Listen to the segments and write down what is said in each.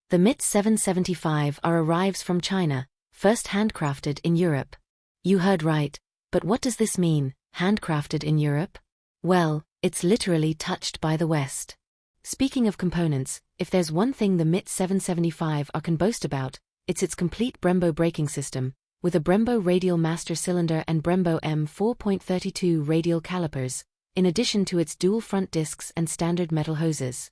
The Mitt 775R arrives from China, first handcrafted in Europe. You heard right, but what does this mean, handcrafted in Europe? Well, it's literally touched by the West. Speaking of components, if there's one thing the Mitt 775R can boast about, it's its complete Brembo braking system, with a Brembo radial master cylinder and Brembo M4.32 radial calipers, in addition to its dual front discs and standard metal hoses.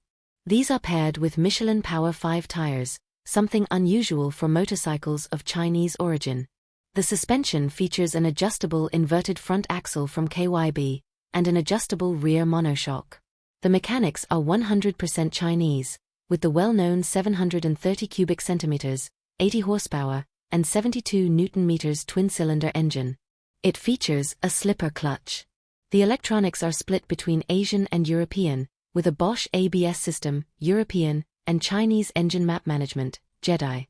These are paired with Michelin Power 5 tires, something unusual for motorcycles of Chinese origin. The suspension features an adjustable inverted front axle from KYB, and an adjustable rear monoshock. The mechanics are 100% Chinese, with the well-known 730 cubic centimeters, 80 horsepower, and 72 Nm twin-cylinder engine. It features a slipper clutch. The electronics are split between Asian and European, with a Bosch ABS system, European, and Chinese engine map management, Jedi.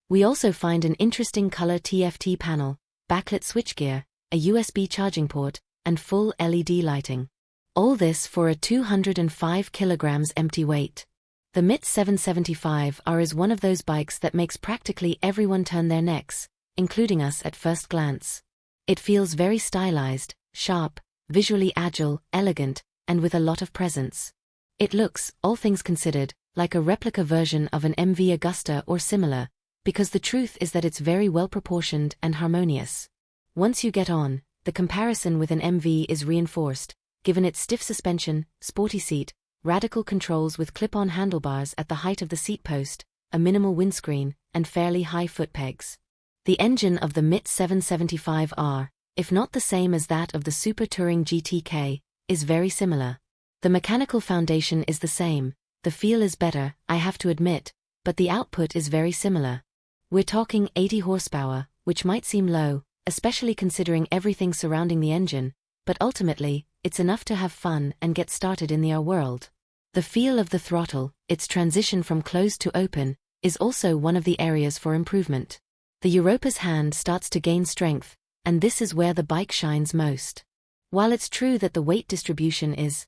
We also find an interesting color TFT panel, backlit switchgear, a USB charging port, and full LED lighting. All this for a 205 kilograms empty weight. The Mitt 775R is one of those bikes that makes practically everyone turn their necks, including us at first glance. It feels very stylized, sharp, visually agile, elegant, and with a lot of presence. It looks, all things considered, like a replica version of an MV Agusta or similar, because the truth is that it's very well proportioned and harmonious. Once you get on, the comparison with an MV is reinforced, given its stiff suspension, sporty seat, radical controls with clip-on handlebars at the height of the seat post, a minimal windscreen, and fairly high foot pegs. The engine of the Mitt 775R, if not the same as that of the Super Touring GTK, is very similar. The mechanical foundation is the same, the feel is better, I have to admit, but the output is very similar. We're talking 80 horsepower, which might seem low, especially considering everything surrounding the engine, but ultimately, it's enough to have fun and get started in the R world. The feel of the throttle, its transition from closed to open, is also one of the areas for improvement. The Europa's hand starts to gain strength, and this is where the bike shines most. While it's true that the weight distribution is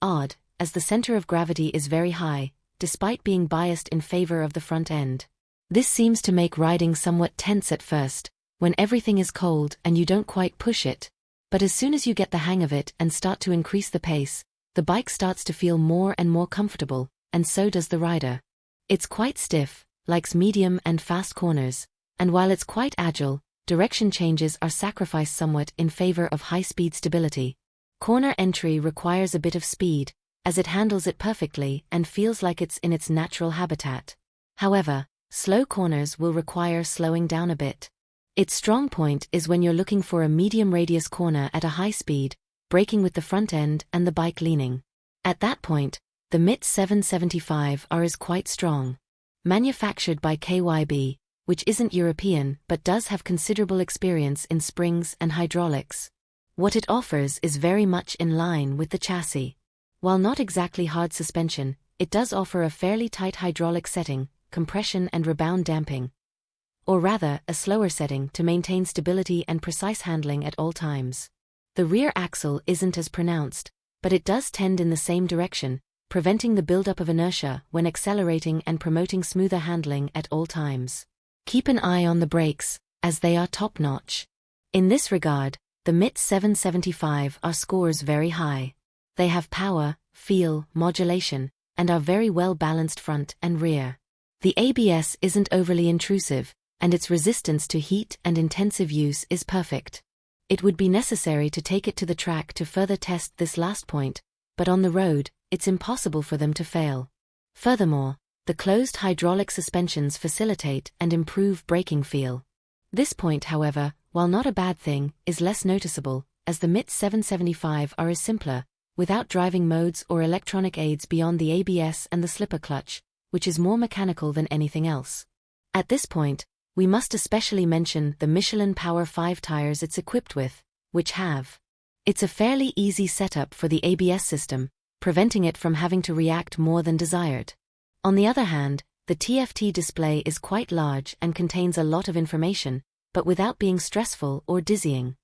odd, as the center of gravity is very high, despite being biased in favor of the front end. This seems to make riding somewhat tense at first, when everything is cold and you don't quite push it, but as soon as you get the hang of it and start to increase the pace, the bike starts to feel more and more comfortable, and so does the rider. It's quite stiff, likes medium and fast corners, and while it's quite agile, direction changes are sacrificed somewhat in favor of high-speed stability. Corner entry requires a bit of speed, as it handles it perfectly and feels like it's in its natural habitat. However, slow corners will require slowing down a bit. Its strong point is when you're looking for a medium radius corner at a high speed, braking with the front end and the bike leaning. At that point, the Mitt 775R is quite strong. Manufactured by KYB, which isn't European but does have considerable experience in springs and hydraulics. What it offers is very much in line with the chassis. While not exactly hard suspension, it does offer a fairly tight hydraulic setting, compression and rebound damping. Or rather, a slower setting to maintain stability and precise handling at all times. The rear axle isn't as pronounced, but it does tend in the same direction, preventing the buildup of inertia when accelerating and promoting smoother handling at all times. Keep an eye on the brakes, as they are top-notch. In this regard, the Mitt 775R scores very high. They have power, feel, modulation, and are very well balanced front and rear. The ABS isn't overly intrusive, and its resistance to heat and intensive use is perfect. It would be necessary to take it to the track to further test this last point, but on the road, it's impossible for them to fail. Furthermore, the closed hydraulic suspensions facilitate and improve braking feel. This point, however, while not a bad thing, is less noticeable, as the Mitt 775R is simpler, without driving modes or electronic aids beyond the ABS and the slipper clutch, which is more mechanical than anything else. At this point, we must especially mention the Michelin Power 5 tires it's equipped with, which have. It's a fairly easy setup for the ABS system, preventing it from having to react more than desired. On the other hand, the TFT display is quite large and contains a lot of information, but without being stressful or dizzying.